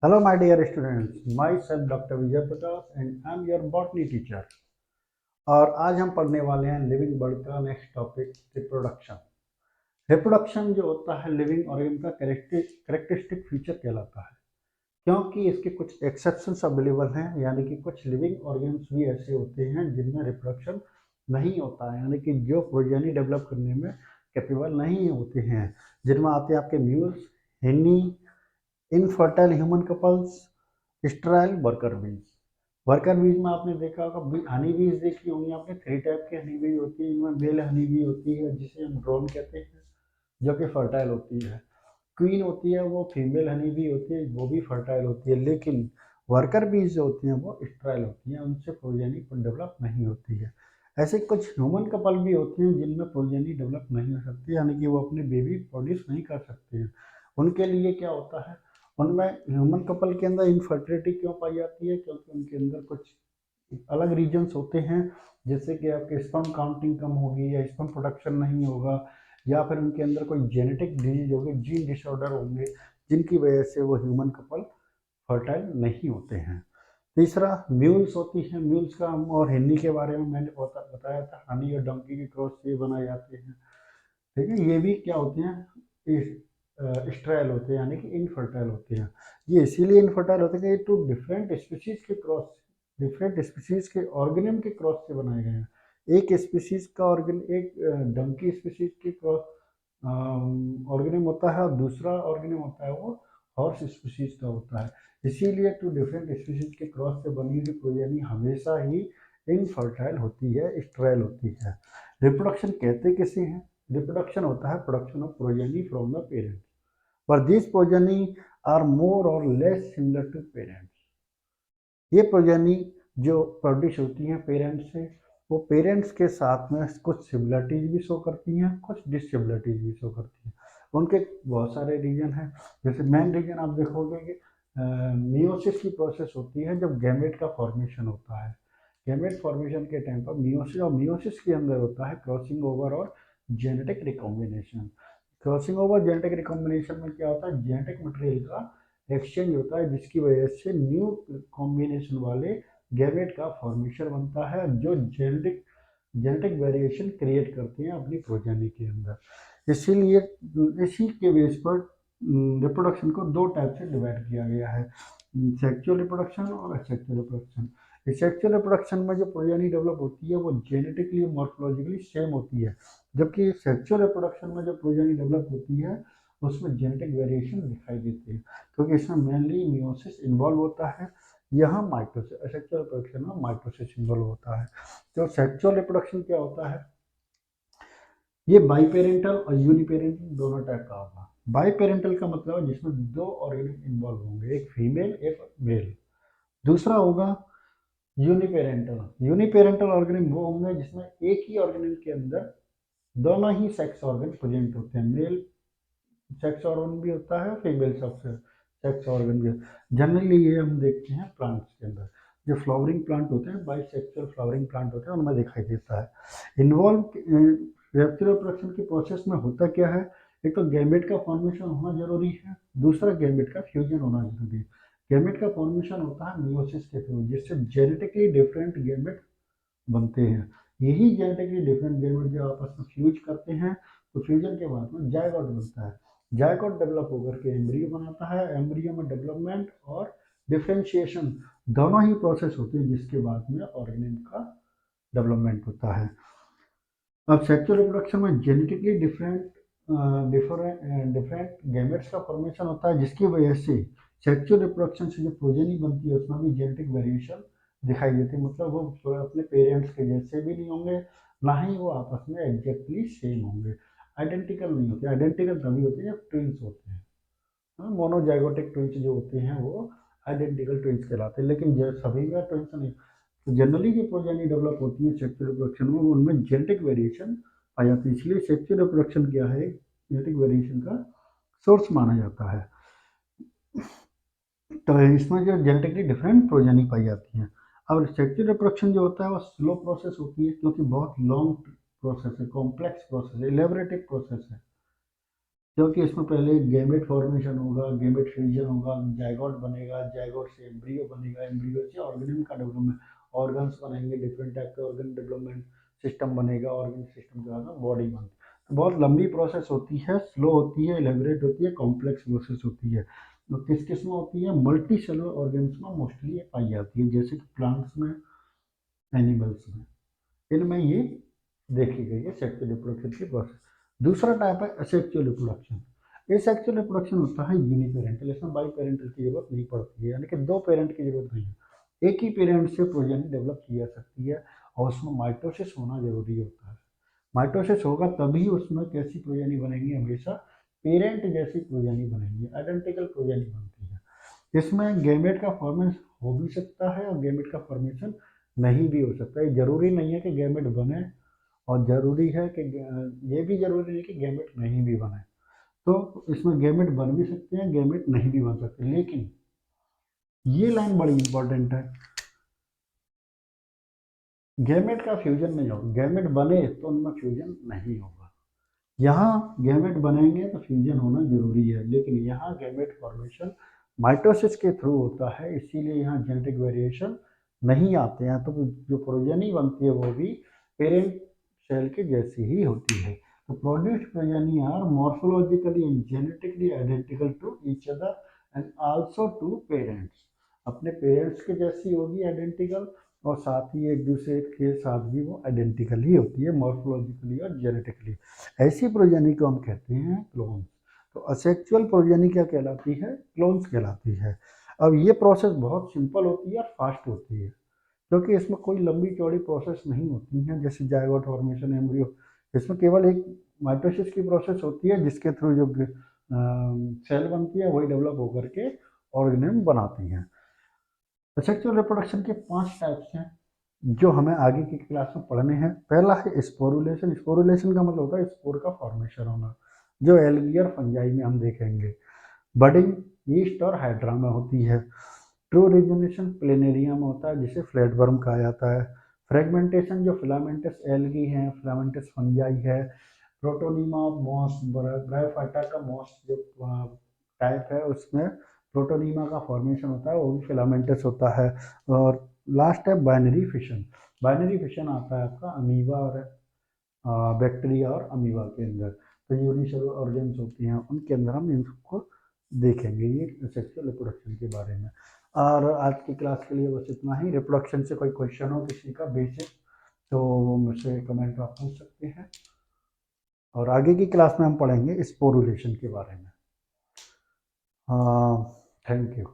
Hello, my dear students. Myself Dr. Vijay Prakash and I'm your botany teacher. और आज हम पढ़ने वाले हैं लिविंग बर्ड का नेक्स्ट टॉपिक रिप्रोडक्शन। रिप्रोडक्शन जो होता है लिविंग ऑर्गेनिज्म का करेक्टरिस्टिक फीचर कहलाता है, क्योंकि इसके कुछ एक्सेप्शंस अवेलेबल हैं, यानी कि कुछ लिविंग ऑर्गेनिज्म भी ऐसे होते हैं जिनमें रिप्रोडक्शन नहीं होता है, यानी कि जो प्रोजेनी डेवलप करने में कैपेबल नहीं होते हैं, जिनमें आते हैं आपके म्यूल्स, हेनी, infertile human couples, sterile worker बीज। वर्कर बीज में आपने देखा होगा, हनी बीज देखी होंगी आपने। 3 टाइप की हनी बीज होती है, इनमें मेल हनी बी होती है जिसे हम ड्रोन कहते हैं, जो कि फर्टाइल होती है। क्वीन होती है वो फीमेल हनी बी होती है, वो भी फर्टाइल होती है। लेकिन वर्कर बीज जो होती हैं वो स्टेराइल होती हैं, उनसे प्रोजेनी डेवलप नहीं होती है। ऐसे कुछ ह्यूमन कपल भी होते हैं जिनमें प्रोजेनी डेवलप नहीं हो सकती, यानी कि वो अपने बेबी प्रोड्यूस नहीं कर सकते हैं। उनके लिए क्या होता है, उनमें ह्यूमन कपल के अंदर इनफर्टिलिटी क्यों पाई जाती है? क्योंकि उनके अंदर कुछ अलग रीजन्स होते हैं, जैसे कि आपके स्पर्म काउंटिंग कम होगी, या स्पर्म प्रोडक्शन नहीं होगा, या फिर उनके अंदर कोई जेनेटिक डिजीज होगी, जीन डिसऑर्डर होंगे, जिनकी वजह से वो ह्यूमन कपल फर्टाइल नहीं होते हैं। तीसरा म्यूल्स होती हैं। म्यूल्स का हम और हिंदी के बारे में मैंने बताया था, हनी और डंकी के क्रॉस से बनाए जाते हैं। ठीक है, ये भी क्या होते हैं, स्ट्राइल होते हैं, यानी कि इनफर्टाइल होते हैं। ये इसीलिए इनफर्टाइल होते हैं कि टू डिफरेंट स्पीशीज के क्रॉस, डिफरेंट स्पीशीज के ऑर्गेनिज्म के क्रॉस से बनाए गए हैं। एक स्पीशीज का ऑर्गेन, एक डंकी स्पीशीज के क्रॉस ऑर्गेनिज्म होता है, और दूसरा ऑर्गेनिज्म होता है वो हॉर्स स्पीशीज का होता है। इसीलिए टू डिफरेंट स्पीशीज के क्रॉस से बनी हुई प्रोजेनी हमेशा ही इनफर्टाइल होती है, स्टेराइल होती है। रिप्रोडक्शन कहते किसे हैं? रिप्रोडक्शन होता है production of progeny from the parents, पर दिस प्रोजेनी आर मोर और लेस सिमिलर टू पेरेंट्स। ये प्रोजेनी जो प्रोड्यूस होती हैं पेरेंट्स से, वो पेरेंट्स के साथ में कुछ सिमिलरिटीज भी शो करती हैं, कुछ डिससिमिलरिटीज भी शो करती हैं। उनके बहुत सारे रीजन हैं। जैसे मेन रीजन आप देखोगे कि मियोसिस की प्रोसेस होती है जब गैमेट का फॉर्मेशन होता है। गैमेट फॉर्मेशन के टाइम पर मियोसिस, और मियोसिस के अंदर होता है क्रॉसिंग ओवर और genetic recombination. Crossing over genetic recombination में क्या होता है, जेनेटिक मटेरियल का एक्सचेंज होता है, जिसकी वजह से न्यू कॉम्बिनेशन वाले गैमेट का फॉर्मेशन बनता है, जो जेनेटिक जेनेटिक वेरिएशन क्रिएट करते हैं अपनी प्रोजेनी के अंदर। इसीलिए इसी के बेस पर रिप्रोडक्शन को 2 टाइप से डिवाइड किया गया है, सेक्सुअल रिप्रोडक्शन और असेक्सुअल रिप्रोडक्शन। सेक्सुअल रिप्रोडक्शन में जो प्रोजेनी डेवलप होती है वो जेनेटिकली मॉर्फोलॉजिकली सेम होती है, जबकि सेक्सुअल रिप्रोडक्शन में जो प्रोजेनी डेवलप होती है उसमें जेनेटिक वेरिएशन दिखाई देती है, क्योंकि इसमें मेनली मियोसिस इन्वॉल्व होता है। यहाँ माइटोसिस, असेक्सुअल रिप्रोडक्शन में माइटोसिस इन्वॉल्व होता है। तो सेक्सुअल रिप्रोडक्शन क्या होता है, ये बाईपेरेंटल और यूनिपेरेंटल दोनों टाइप का होगा। बाईपेरेंटल का मतलब है जिसमें 2 ऑर्गेनिज्म इन्वॉल्व होंगे, एक फीमेल एक मेल। दूसरा होगा यूनिपेरेंटल। यूनिपेरेंटल ऑर्गेनिज्म वो होंगे जिसमें एक ही ऑर्गेनिज्म के अंदर दोनों ही सेक्स ऑर्गन प्रेजेंट होते हैं। मेल सेक्स ऑर्गन भी होता है, फीमेल सेक्स ऑर्गन भी। जनरली ये हम देखते हैं प्लांट्स के अंदर, जो फ्लावरिंग प्लांट होते हैं, बाइसेक्सुअल फ्लावरिंग प्लांट होते हैं, उनमें दिखाई देता है। इन्वॉल्व रेप्टिल प्रोडक्शन की प्रोसेस में होता क्या है, एक तो गैमेट का फॉर्मेशन होना जरूरी है, दूसरा गैमेट का फ्यूजन होना जरूरी है। गैमेट का फॉर्मेशन होता है मियोसिस के थ्रू, जिससे जेनेटिकली डिफरेंट गैमेट बनते हैं। यही जेनेटिकली डिफरेंट गैमेट जो आपस में फ्यूज करते हैं, तो फ्यूजन के बाद में जायगोट बनता है। जायगोट डेवलप होकर के एम्ब्रियो बनाता है। एम्ब्रियो में डेवलपमेंट और डिफ्रेंशिएशन दोनों ही प्रोसेस होते हैं, जिसके बाद में ऑर्गेनिज्म का डेवलपमेंट होता है। अब सेक्सुअल रिप्रोडक्शन में जेनेटिकली डिफरेंट गैमेट्स का फॉर्मेशन होता है, जिसकी वजह से सेक्सुअल रिप्रोडक्शन से जो प्रोजेनी बनती है उसमें भी जेनेटिक वेरिएशन दिखाई देती है। मतलब वो अपने पेरेंट्स के जैसे भी नहीं होंगे, ना ही वो आपस में एग्जैक्टली सेम होंगे, आइडेंटिकल नहीं होते। आइडेंटिकल तभी होते हैं जब ट्विंस होते हैं। मोनोजाइगोटिक ट्विंस जो होते हैं वो आइडेंटिकल ट्विंस कहलाते हैं, लेकिन सभी में ट्विंस नहीं। तो जनरली जो प्रोजेनी डेवलप होती है सेक्सुअल रिप्रोडक्शन में, उनमें जेनेटिक वेरिएशन आ जाती है। इसलिए सेक्सुअल रिप्रोडक्शन क्या है, जेनेटिक वेरिएशन का सोर्स माना जाता है। तो इसमें जो जेनेटिकली डिफरेंट प्रोजेनी पाई जाती हैं। अब सेक्सुअल रिप्रोडक्शन जो होता है वो स्लो प्रोसेस होती है, क्योंकि बहुत लॉन्ग प्रोसेस है, कॉम्प्लेक्स प्रोसेस है, इलेबोरेटिव प्रोसेस है। क्योंकि इसमें पहले गैमेट फॉर्मेशन होगा, गैमेट फ्यूजन होगा, जाइगोट बनेगा, जाइगोट से एम्ब्रियो बनेगा, एम्ब्रियो से ऑर्गेनिज्म का डेवलपमेंट, ऑर्गन्स बनेंगे, डिफरेंट टाइप के ऑर्गन डेवलपमेंट, सिस्टम बनेगा, ऑर्गन सिस्टम के बाद बॉडी बनती है। तो बहुत लंबी प्रोसेस होती है, स्लो होती है, एलेबरेट होती है, कॉम्प्लेक्स प्रोसेस होती है। तो किस किस में होती है? मल्टी सेलुलर ऑर्गेन्स में मोस्टली ये पाई जाती है, जैसे कि प्लांट्स में, एनिमल्स में, इनमें ये देखी गई है सेक्सुअल रिप्रोडक्शन की प्रोसेस। दूसरा टाइप है असेक्सुअल रिप्रोडक्शन। एसेक्सुअल रिप्रोडक्शन होता है यूनिपेरेंटल, इसमें बाई पेरेंटल की जरूरत नहीं पड़ती है, यानी कि दो पेरेंट की जरूरत नहीं है, एक ही पेरेंट से प्रोजेनी डेवलप की जा सकती है, और उसमें माइटोसिस होना जरूरी होता है। माइटोसिस होगा तभी उसमें कैसी प्रोजेनी बनेगी? हमेशा पेरेंट जैसी प्रोजेनी बनेगी, आइडेंटिकल प्रोजेनी बनती है। इसमें गैमेट का फॉर्मेशन हो भी सकता है और गैमेट का फॉर्मेशन नहीं भी हो सकता है। जरूरी नहीं है कि गैमेट बने, और जरूरी है कि ये भी जरूरी नहीं कि गैमेट नहीं भी बने। तो इसमें गैमेट बन भी सकते हैं, गैमेट नहीं भी बन सकते, लेकिन ये लाइन बड़ी इंपॉर्टेंट है, गैमेट का फ्यूजन नहीं होगा। गैमेट बने तो उनमें फ्यूजन नहीं होगा। यहाँ गैमेट बनेंगे तो फ्यूजन होना जरूरी है, लेकिन यहाँ गैमेट फॉर्मेशन माइटोसिस के थ्रू होता है, इसीलिए यहाँ जेनेटिक वेरिएशन नहीं आते हैं। तो जो प्रोजेनी बनती है वो भी पेरेंट सेल के जैसी ही होती है। तो produced progeny are morphologically and genetically identical to each other and also to parents. अपने पेरेंट्स के जैसी होगी, आइडेंटिकल, और साथ ही एक दूसरे के साथ भी वो आइडेंटिकल ही होती है, मॉर्फोलॉजिकली और जेनेटिकली। ऐसी प्रोजेनी को हम कहते हैं क्लोन्स। तो असेक्सुअल प्रोजेनी क्या कहलाती है? क्लोन्स कहलाती है। अब ये प्रोसेस बहुत सिंपल होती है और फास्ट होती है, क्योंकि इसमें कोई लंबी चौड़ी प्रोसेस नहीं होती है, जैसे जायगोट फॉर्मेशन, एम्ब्रियो। इसमें केवल एक माइटोसिस की प्रोसेस होती है, जिसके थ्रू जो सेल बनती है वही डेवलप होकर के ऑर्गेनिज्म बनाती हैं। सेक्सुअल रिप्रोडक्शन के 5 टाइप्स हैं जो हमें आगे की क्लास में पढ़ने हैं। पहला है स्पोरुलेशन। स्पोरुलेशन का मतलब होता है स्पोर का फॉर्मेशन होना, जो एल्गी और फंजाई में हम देखेंगे। बडिंग यीस्ट और हाइड्रा में होती है। ट्रू रिजुनेशन प्लेनेरिया में होता है, जिसे फ्लैटवर्म कहा जाता है। फ्रेगमेंटेशन जो फिलामेंटस एल्गी है, फिलामेंटस फंजाई है। प्रोटोनीमा ऑफ मॉस, ब्रायोफाइटा का मॉस जो टाइप है उसमें प्रोटोनीमा का फॉर्मेशन होता है, वो भी फिलामेंटस होता है। और लास्ट है बाइनरी फिशन। बाइनरी फिशन आता है आपका अमीबा और बैक्टीरिया और अमीबा के अंदर। तो यूनिसेलुलर ऑर्गेन्स होती हैं, उनके अंदर हम इनको देखेंगे, ये सेक्सुअल रिप्रोडक्शन के बारे में। और आज की क्लास के लिए बस इतना ही। रिप्रोडक्शन से कोई क्वेश्चन हो किसी का बेसिक, तो मुझसे कमेंट में आप पूछ सकते हैं, और आगे की क्लास में हम पढ़ेंगे स्पोरुलेशन के बारे में। हाँ, थैंक यू।